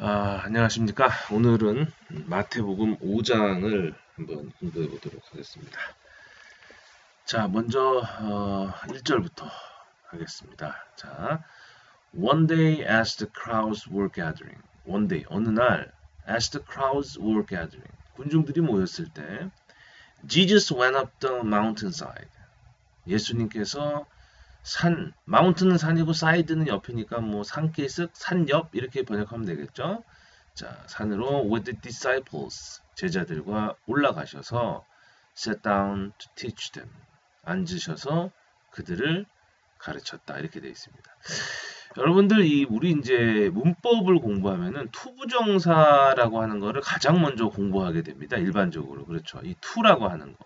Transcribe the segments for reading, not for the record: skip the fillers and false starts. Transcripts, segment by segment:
안녕하십니까. 오늘은 마태복음 5장을 한번 공부해 보도록 하겠습니다. 자, 먼저 1절부터 하겠습니다. 자, One day as the crowds were gathering. One day, 어느 날 as the crowds were gathering. 군중들이 모였을 때 Jesus went up the mountainside. 예수님께서 마운트는 산이고 사이드는 옆이니까 뭐 산기슭, 산옆 이렇게 번역하면 되겠죠. 자, 산으로 with the disciples, 제자들과 올라가셔서 sat down to teach them, 앉으셔서 그들을 가르쳤다 이렇게 되어 있습니다. 여러분들 우리 이제 문법을 공부하면은 투부정사라고 하는 거를 가장 먼저 공부하게 됩니다. 일반적으로 그렇죠. 이 투라고 하는 거.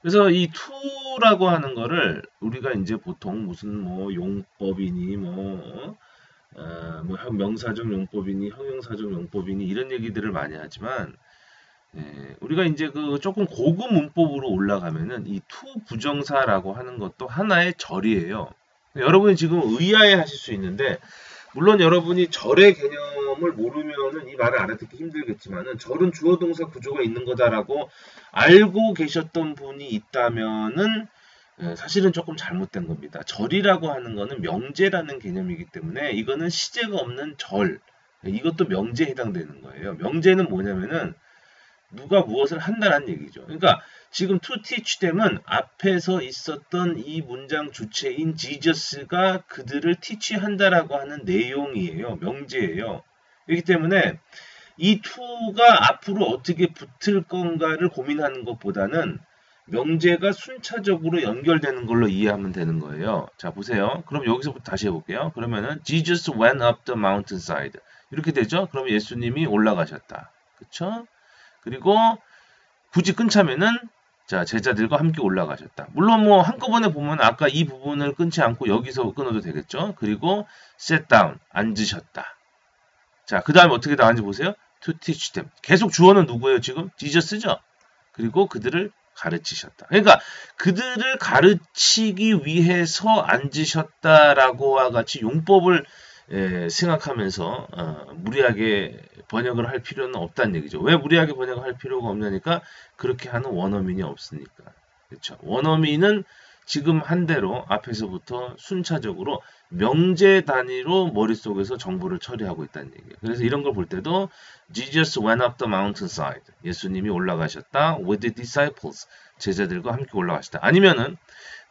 그래서 이 to라고 하는 거를 우리가 이제 보통 무슨 뭐 용법이니 뭐 명사적 용법이니 형용사적 용법이니 이런 얘기들을 많이 하지만 우리가 이제 그 조금 고급 문법으로 올라가면은 이 to 부정사라고 하는 것도 하나의 절이에요. 여러분이 지금 의아해 하실 수 있는데 물론 여러분이 절의 개념을 모르면은 이 말을 알아듣기 힘들겠지만은 절은 주어 동사 구조가 있는 거다라고 알고 계셨던 분이 있다면은 사실은 조금 잘못된 겁니다. 절이라고 하는 거는 명제라는 개념이기 때문에 이거는 시제가 없는 절. 이것도 명제에 해당되는 거예요. 명제는 뭐냐면은 누가 무엇을 한다는 얘기죠. 그러니까 지금 to teach them은 앞에서 있었던 이 문장 주체인 Jesus가 그들을 teach한다라고 하는 내용이에요. 명제예요. 그렇기 때문에 이 to가 앞으로 어떻게 붙을 건가를 고민하는 것보다는 명제가 순차적으로 연결되는 걸로 이해하면 되는 거예요. 자, 보세요. 그럼 여기서부터 다시 해볼게요. 그러면은 Jesus went up the mountainside. 이렇게 되죠? 그럼 예수님이 올라가셨다. 그쵸? 그리고 굳이 끊자면은 자, 제자들과 함께 올라가셨다. 물론 뭐 한꺼번에 보면 아까 이 부분을 끊지 않고 여기서 끊어도 되겠죠. 그리고 sat down, 앉으셨다. 자, 그 다음에 어떻게 나왔는지 보세요. to teach them. 계속 주어는 누구예요, 지금? 지저스죠? 그리고 그들을 가르치셨다. 그러니까 그들을 가르치기 위해서 앉으셨다라고와 같이 용법을 생각하면서 무리하게 번역을 할 필요는 없다는 얘기죠. 왜 무리하게 번역을 할 필요가 없냐니까 그렇게 하는 원어민이 없으니까. 그렇죠. 원어민은 지금 한 대로 앞에서부터 순차적으로 명제 단위로 머릿속에서 정보를 처리하고 있다는 얘기예요. 그래서 이런 걸 볼 때도 Jesus went up the mountainside. 예수님이 올라가셨다. with the disciples. 제자들과 함께 올라가셨다. 아니면은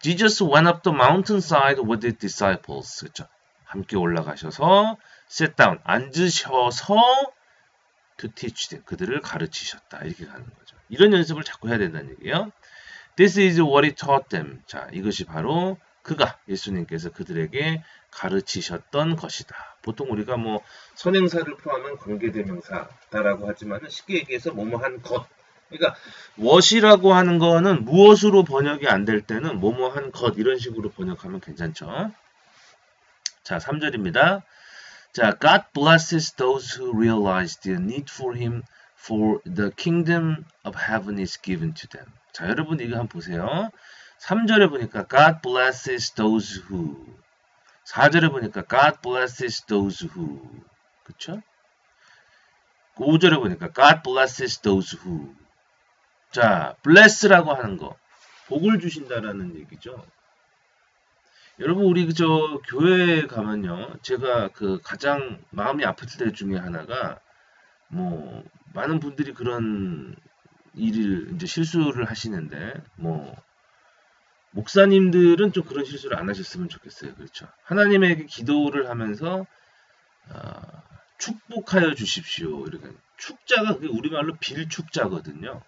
Jesus went up the mountainside with the disciples. 그렇죠. 함께 올라가셔서 sit down. 앉으셔서 to teach them. 그들을 가르치셨다. 이렇게 가는 거죠. 이런 연습을 자꾸 해야 된다는 얘기예요. This is what he taught them. 자, 이것이 바로 그가 예수님께서 그들에게 가르치셨던 것이다. 보통 우리가 뭐 선행사를 포함한 관계대명사다라고 하지만 쉽게 얘기해서 뭐뭐한 것. 그러니까 what이라고 하는 거는 무엇으로 번역이 안 될 때는 뭐뭐한 것 이런 식으로 번역하면 괜찮죠. 자, 3절입니다. 자, God blesses those who realize the need for him, for the kingdom of heaven is given to them. 자, 여러분 이거 한번 보세요. 3절에 보니까 God blesses those who. 4절에 보니까 God blesses those who. 그쵸? 5절에 보니까 God blesses those who. 자, bless라고 하는 거. 복을 주신다라는 얘기죠. 여러분 우리 저 교회에 가면요. 제가 그 가장 마음이 아플 때 중에 하나가 뭐 많은 분들이 그런 일을 이제 실수를 하시는데 뭐 목사님들은 좀 그런 실수를 안 하셨으면 좋겠어요. 그렇죠. 하나님에게 기도를 하면서 축복하여 주십시오. 이렇게 축자가 그게 우리말로 빌축자거든요.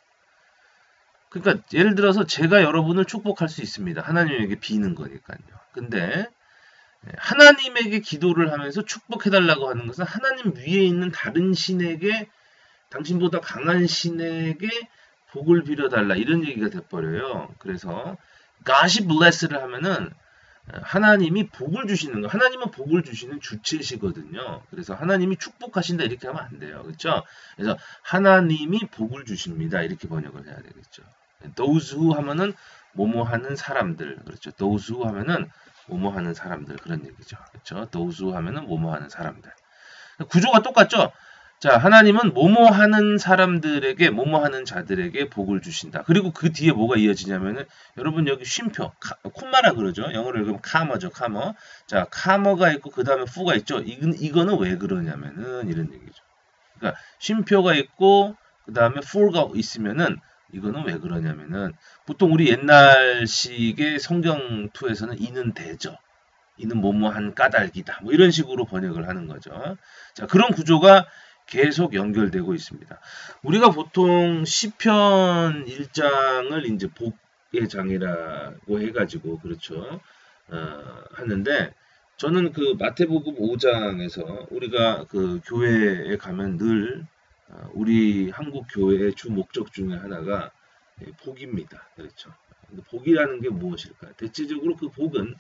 그러니까 예를 들어서 제가 여러분을 축복할 수 있습니다. 하나님에게 비는 거니까요. 근데 하나님에게 기도를 하면서 축복해달라고 하는 것은 하나님 위에 있는 다른 신에게 당신보다 강한 신에게 복을 빌어달라 이런 얘기가 돼버려요. 그래서 God이 bless를 하면은 하나님이 복을 주시는 거. 하나님은 복을 주시는 주체시거든요. 그래서 하나님이 축복하신다 이렇게 하면 안 돼요. 그렇죠? 그래서 하나님이 복을 주십니다. 이렇게 번역을 해야 되겠죠. Those who 하면은 뭐뭐 하는 사람들. 그렇죠. Those who 하면은 뭐뭐 하는 사람들 그런 얘기죠. 그렇죠? Those who 하면은 뭐뭐 하는 사람들. 구조가 똑같죠? 자, 하나님은 뭐뭐 하는 사람들에게, 뭐뭐 하는 자들에게 복을 주신다. 그리고 그 뒤에 뭐가 이어지냐면은, 여러분 여기 쉼표, 콤마라 그러죠? 영어로 읽으면 카머죠, 카머. 자, 카머가 있고, 그 다음에 fu가 있죠? 이거는 왜 그러냐면은, 이런 얘기죠. 그러니까, 쉼표가 있고, 그 다음에 fu가 있으면은, 이거는 왜 그러냐면은, 보통 우리 옛날식의 성경투에서는 이는 대죠. 이는 뭐뭐한 까닭이다. 뭐 이런 식으로 번역을 하는 거죠. 자, 그런 구조가 계속 연결되고 있습니다. 우리가 보통 시편 1장을 이제 복의 장이라고 해가지고 그렇죠. 하는데 저는 그 마태복음 5장에서 우리가 그 교회에 가면 늘 우리 한국 교회의 주 목적 중에 하나가 복입니다. 그렇죠. 복이라는 게 무엇일까요? 대체적으로 그 복은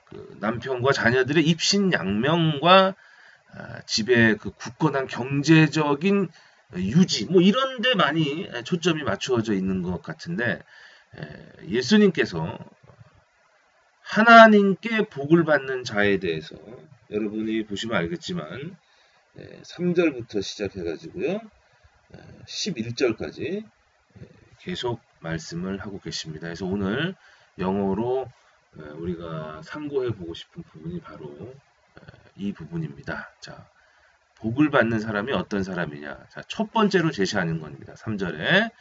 그 남편과 자녀들의 입신양명과 집의 그 굳건한 경제적인 유지 뭐 이런 데 많이 초점이 맞추어져 있는 것 같은데 예수님께서 하나님께 복을 받는 자에 대해서 여러분이 보시면 알겠지만 3절부터 시작해가지고요 11절까지 계속 말씀을 하고 계십니다. 그래서 오늘 영어로 우리가 참고해 보고 싶은 부분이 바로 이 부분입니다. 자, 복을 받는 사람이 어떤 사람이냐? 자, 첫 번째로 제시하는 겁니다. 3절에.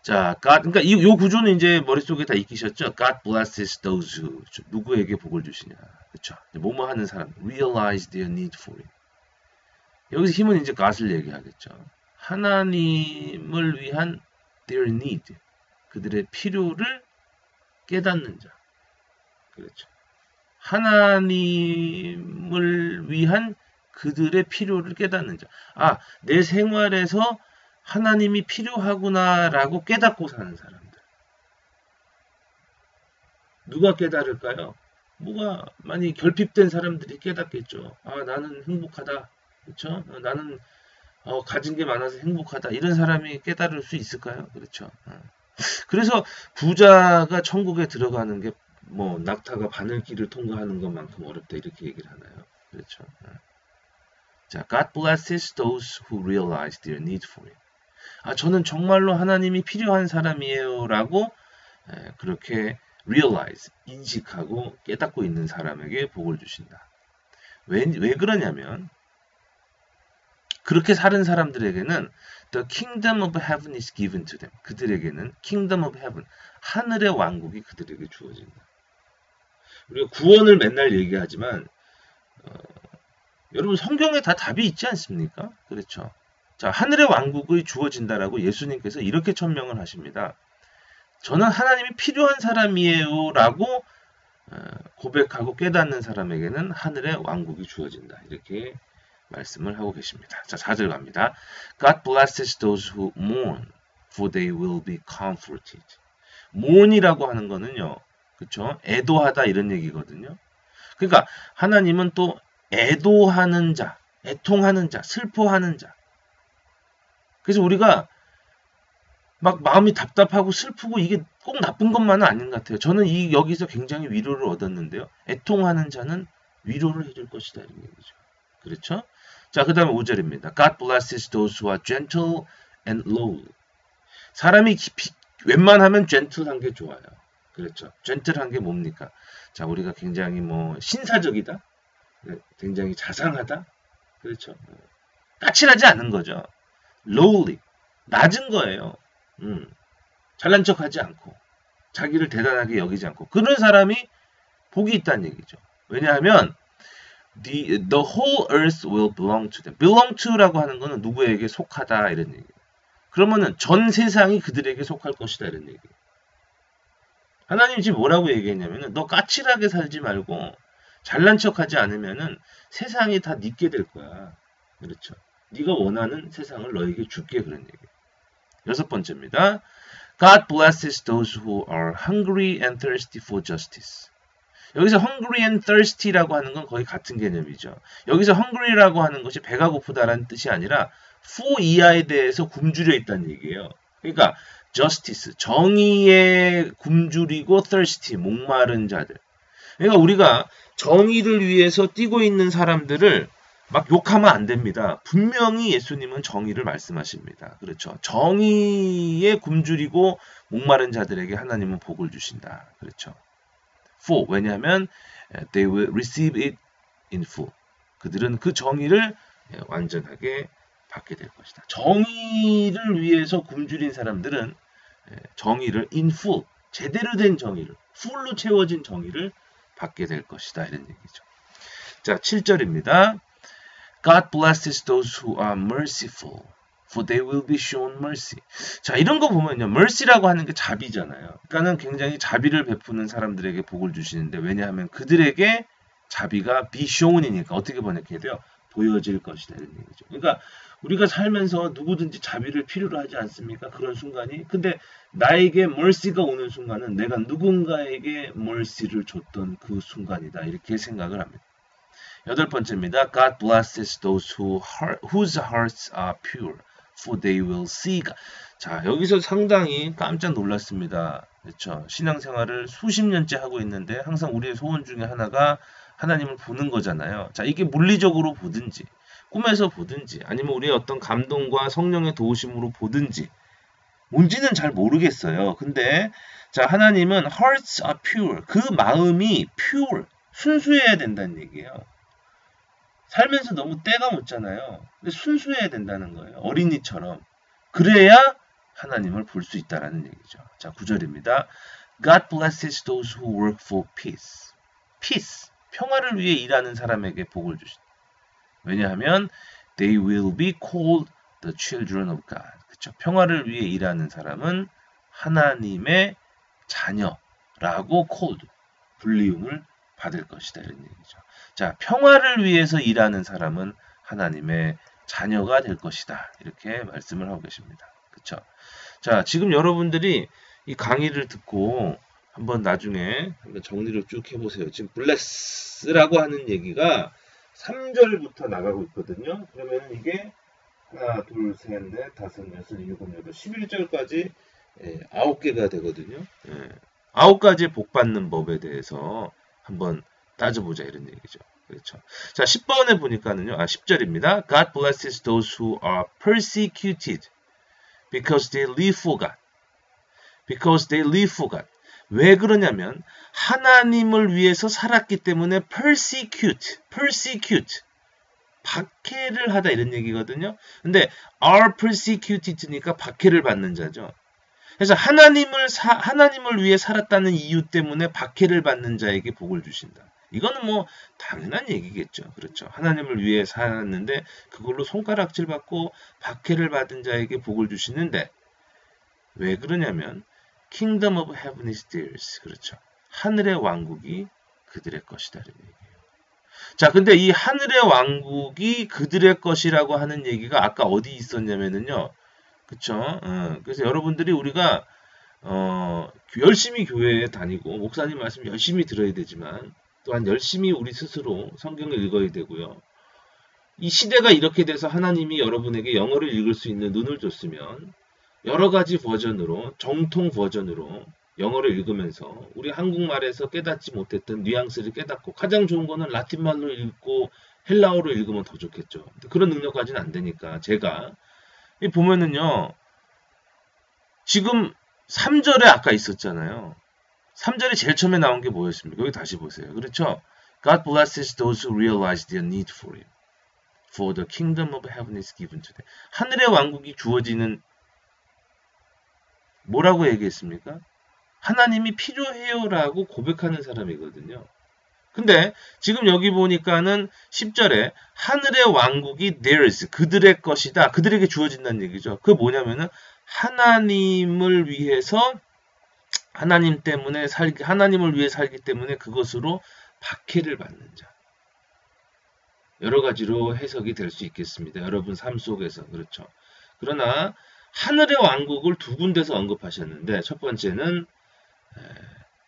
자, 그러니까 이 구조는 이제 머릿속에 다 익히셨죠? God blesses those who. 누구에게 복을 주시냐? 그렇죠? 뭐뭐 하는 사람. Realize their need for it. 여기서 힘은 이제 God을 얘기하겠죠. 하나님을 위한 their need. 그들의 필요를 깨닫는 자. 그렇죠. 하나님을 위한 그들의 필요를 깨닫는 자. 아, 내 생활에서 하나님이 필요하구나라고 깨닫고 사는 사람들. 누가 깨달을까요? 뭐가 많이 결핍된 사람들이 깨닫겠죠. 아, 나는 행복하다. 그렇죠? 나는 가진 게 많아서 행복하다. 이런 사람이 깨달을 수 있을까요? 그렇죠. 그래서 부자가 천국에 들어가는 게 뭐 낙타가 바늘길을 통과하는 것만큼 어렵다 이렇게 얘기를 하나요? 그렇죠. 자, God blesses those who realize their need for it. 아, 저는 정말로 하나님이 필요한 사람이에요라고 그렇게 realize, 인식하고 깨닫고 있는 사람에게 복을 주신다. 왜 그러냐면 그렇게 사는 사람들에게는 the kingdom of heaven is given to them. 그들에게는 kingdom of heaven, 하늘의 왕국이 그들에게 주어진다. 우리가 구원을 맨날 얘기하지만 여러분 성경에 다 답이 있지 않습니까? 그렇죠. 자, 하늘의 왕국이 주어진다라고 예수님께서 이렇게 천명을 하십니다. 저는 하나님이 필요한 사람이에요 라고 고백하고 깨닫는 사람에게는 하늘의 왕국이 주어진다. 이렇게 말씀을 하고 계십니다. 자, 4절 갑니다. God blesses those who mourn, for they will be comforted. mourn이라고 하는 거는요. 그렇죠? 애도하다 이런 얘기거든요. 그러니까 하나님은 또 애도하는 자, 애통하는 자, 슬퍼하는 자. 그래서 우리가 막 마음이 답답하고 슬프고 이게 꼭 나쁜 것만은 아닌 것 같아요. 저는 여기서 굉장히 위로를 얻었는데요. 애통하는 자는 위로를 해줄 것이다 이런 얘기죠. 그렇죠? 자, 그 다음에 5절입니다. God blesses those who are gentle and lowly. 사람이 웬만하면 gentle한 게 좋아요. 그렇죠. gentle한 게 뭡니까? 자, 우리가 굉장히 뭐 신사적이다. 굉장히 자상하다. 그렇죠. 까칠하지 않은 거죠. lowly. 낮은 거예요. 잘난 척하지 않고 자기를 대단하게 여기지 않고 그런 사람이 복이 있다는 얘기죠. 왜냐하면 the whole earth will belong to them. belong to라고 하는 거는 누구에게 속하다 이런 얘기예요. 그러면은 전 세상이 그들에게 속할 것이다 이런 얘기예요. 하나님 지금 뭐라고 얘기했냐면은 너 까칠하게 살지 말고 잘난 척하지 않으면은 세상이 다 닉게 될 거야. 그렇죠. 네가 원하는 세상을 너에게 줄게 그런 얘기예요. 6번째입니다. God blesses those who are hungry and thirsty for justice. 여기서 hungry and thirsty라고 하는 건 거의 같은 개념이죠. 여기서 hungry라고 하는 것이 배가 고프다라는 뜻이 아니라 for 이하에 대해서 굶주려 있다는 얘기예요. 그러니까 justice, 정의에 굶주리고 thirsty, 목마른 자들. 그러니까 우리가 정의를 위해서 뛰고 있는 사람들을 막 욕하면 안 됩니다. 분명히 예수님은 정의를 말씀하십니다. 그렇죠. 정의에 굶주리고 목마른 자들에게 하나님은 복을 주신다. 그렇죠. For 왜냐하면 they will receive it in full. 그들은 그 정의를 완전하게 받게 될 것이다. 정의를 위해서 굶주린 사람들은 정의를 in full, 제대로 된 정의를, full로 채워진 정의를 받게 될 것이다. 이런 얘기죠. 자, 7절입니다. God blesses those who are merciful, for they will be shown mercy. 자, 이런 거 보면요. mercy라고 하는 게 자비잖아요. 그러니까는 굉장히 자비를 베푸는 사람들에게 복을 주시는데, 왜냐하면 그들에게 자비가 be shown이니까 어떻게 번역해야 돼요? 보여질 것이다. 이런 얘기죠. 그러니까 우리가 살면서 누구든지 자비를 필요로 하지 않습니까? 그런 순간이. 근데 나에게 mercy가 오는 순간은 내가 누군가에게 mercy를 줬던 그 순간이다. 이렇게 생각을 합니다. 8번째입니다. God blesses those whose hearts are pure, for they will see God. 자, 여기서 상당히 깜짝 놀랐습니다. 그렇죠. 신앙생활을 수십 년째 하고 있는데 항상 우리의 소원 중에 하나가 하나님을 보는 거잖아요. 자, 이게 물리적으로 보든지 꿈에서 보든지 아니면 우리의 어떤 감동과 성령의 도우심으로 보든지 뭔지는 잘 모르겠어요. 근데 자, 하나님은 hearts are pure. 그 마음이 pure, 순수해야 된다는 얘기예요. 살면서 너무 때가 묻잖아요. 근데 순수해야 된다는 거예요. 어린이처럼. 그래야 하나님을 볼 수 있다는 얘기죠. 자, 9절입니다. God blesses those who work for peace. peace. 평화를 위해 일하는 사람에게 복을 주신다. 왜냐하면 they will be called the children of God. 그렇죠? 평화를 위해 일하는 사람은 하나님의 자녀라고 called, 불리움을 받을 것이다. 이런 얘기죠. 자, 평화를 위해서 일하는 사람은 하나님의 자녀가 될 것이다. 이렇게 말씀을 하고 계십니다. 그렇죠? 자, 지금 여러분들이 이 강의를 듣고 한번 나중에 한번 정리를 쭉 해보세요. 지금 bless라고 하는 얘기가 3절부터 나가고 있거든요. 그러면 이게 하나, 둘, 셋, 넷, 다섯, 여섯, 일곱, 여덟, 11절까지 9개가 되거든요. 9가지 복 받는 법에 대해서 한번 따져보자 이런 얘기죠. 그렇죠. 자, 10번에 보니까는요. 10절입니다. God blesses those who are persecuted because they live for God. Because they live for God. 왜 그러냐면 하나님을 위해서 살았기 때문에 persecute, 박해를 하다 이런 얘기거든요. 근데 are persecuted니까 박해를 받는 자죠. 그래서 하나님을 위해 살았다는 이유 때문에 박해를 받는 자에게 복을 주신다. 이거는 뭐 당연한 얘기겠죠. 그렇죠. 하나님을 위해 살았는데 그걸로 손가락질 받고 박해를 받은 자에게 복을 주시는데 왜 그러냐면 Kingdom of Heaven is theirs. 그렇죠. 하늘의 왕국이 그들의 것이다. 이런 얘기예요. 자, 근데 이 하늘의 왕국이 그들의 것이라고 하는 얘기가 아까 어디 있었냐면은요. 그쵸? 그래서 여러분들이 우리가 열심히 교회에 다니고 목사님 말씀 열심히 들어야 되지만 또한 열심히 우리 스스로 성경을 읽어야 되고요. 이 시대가 이렇게 돼서 하나님이 여러분에게 영어를 읽을 수 있는 눈을 줬으면 여러 가지 버전으로 정통 버전으로 영어를 읽으면서 우리 한국말에서 깨닫지 못했던 뉘앙스를 깨닫고 가장 좋은 거는 라틴말로 읽고 헬라어로 읽으면 더 좋겠죠. 그런 능력까지는 안 되니까 제가 보면은요. 지금 3절에 아까 있었잖아요. 3절에 제일 처음에 나온 게 뭐였습니까? 여기 다시 보세요. 그렇죠? God blesses those who realize their need for him. For the kingdom of heaven is given to them. 하늘의 왕국이 주어지는 뭐라고 얘기했습니까? 하나님이 필요해요라고 고백하는 사람이거든요. 근데 지금 여기 보니까는 10절에 하늘의 왕국이 theirs, 그들의 것이다. 그들에게 주어진다는 얘기죠. 그게 뭐냐면은 하나님을 위해서 하나님을 위해 살기 때문에 그것으로 박해를 받는 자. 여러 가지로 해석이 될 수 있겠습니다. 여러분 삶 속에서. 그렇죠. 그러나 하늘의 왕국을 두 군데서 언급하셨는데 첫 번째는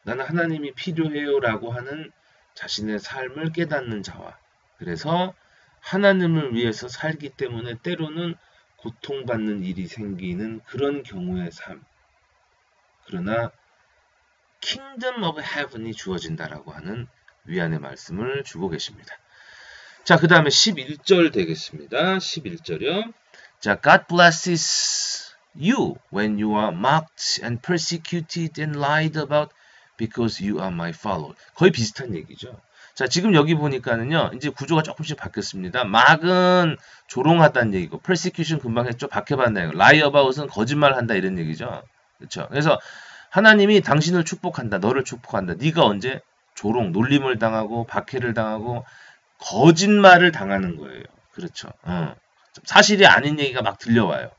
나는 하나님이 필요해요라고 하는 자신의 삶을 깨닫는 자와 그래서 하나님을 위해서 살기 때문에 때로는 고통받는 일이 생기는 그런 경우의 삶. 그러나 Kingdom of Heaven이 주어진다라고 하는 위안의 말씀을 주고 계십니다. 자, 그 다음에 11절 되겠습니다. 11절이요. 자, God blesses you when you are mocked and persecuted and lied about because you are my follower. 거의 비슷한 얘기죠. 자, 지금 여기 보니까는요, 이제 구조가 조금씩 바뀌었습니다. 막은 조롱하다는 얘기고, persecution 금방 했죠. 박해받는다 얘기고, lie about은 거짓말한다 이런 얘기죠. 그렇죠. 그래서 하나님이 당신을 축복한다, 너를 축복한다. 네가 언제 조롱, 놀림을 당하고, 박해를 당하고, 거짓말을 당하는 거예요. 그렇죠. 사실이 아닌 얘기가 막 들려와요.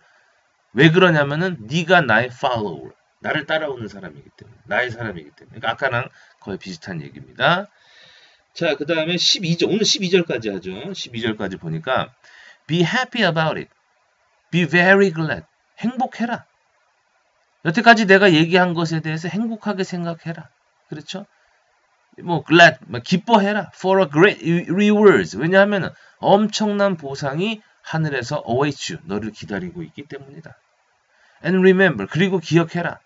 왜 그러냐면은 네가 나의 follower, 나를 따라오는 사람이기 때문에, 나의 사람이기 때문에. 그러니까 아까랑 거의 비슷한 얘기입니다. 자, 그 다음에 12절, 오늘 12절까지 하죠. 12절까지 보니까 be happy about it. be very glad. 행복해라. 여태까지 내가 얘기한 것에 대해서 행복하게 생각해라. 그렇죠? 뭐 glad, 기뻐해라. for a great rewards. 왜냐하면 엄청난 보상이 하늘에서 awaits you. 너를 기다리고 있기 때문이다. and remember. 그리고 기억해라.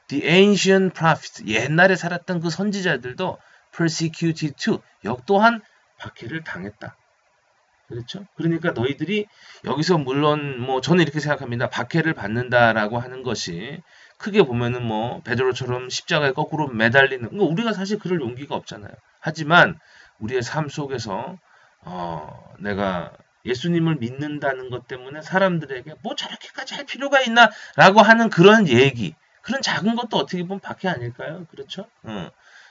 the ancient prophets. 옛날에 살았던 그 선지자들도 persecuted too. 역또한 박해를 당했다. 그렇죠? 그러니까 너희들이 여기서 물론 뭐 저는 이렇게 생각합니다. 박해를 받는다라고 하는 것이 크게 보면은 뭐 베드로처럼 십자가에 거꾸로 매달리는 우리가 사실 그럴 용기가 없잖아요. 하지만 우리의 삶 속에서 내가 예수님을 믿는다는 것 때문에 사람들에게 뭐 저렇게까지 할 필요가 있나라고 하는 그런 얘기, 그런 작은 것도 어떻게 보면 박해 아닐까요? 그렇죠?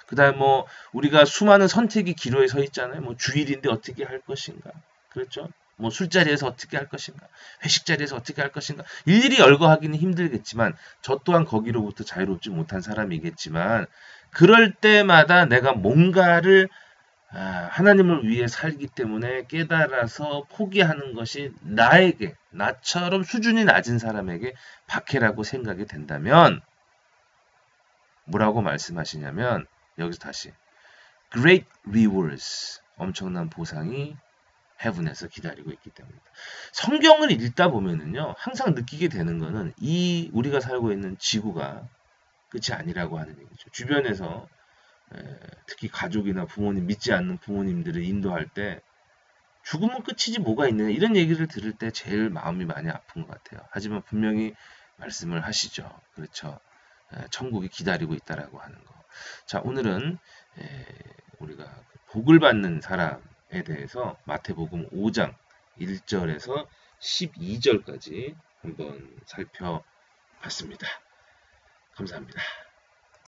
그다음 뭐 우리가 수많은 선택의 기로에 서 있잖아요. 뭐 주일인데 어떻게 할 것인가, 그렇죠? 뭐 술자리에서 어떻게 할 것인가, 회식 자리에서 어떻게 할 것인가. 일일이 열거하기는 힘들겠지만 저 또한 거기로부터 자유롭지 못한 사람이겠지만 그럴 때마다 내가 뭔가를 하나님을 위해 살기 때문에 깨달아서 포기하는 것이 나에게, 나처럼 수준이 낮은 사람에게 박해라고 생각이 된다면 뭐라고 말씀하시냐면 여기서 다시 great rewards, 엄청난 보상이 heaven에서 기다리고 있기 때문이다. 성경을 읽다 보면은요, 항상 느끼게 되는 거는 이 우리가 살고 있는 지구가 끝이 아니라고 하는 얘기죠. 주변에서 특히 가족이나 부모님, 믿지 않는 부모님들을 인도할 때 죽으면 끝이지 뭐가 있느냐 이런 얘기를 들을 때 제일 마음이 많이 아픈 것 같아요. 하지만 분명히 말씀을 하시죠. 그렇죠. 천국이 기다리고 있다라고 하는 거. 자, 오늘은 우리가 복을 받는 사람에 대해서 마태복음 5장 1절에서 12절까지 한번 살펴봤습니다. 감사합니다.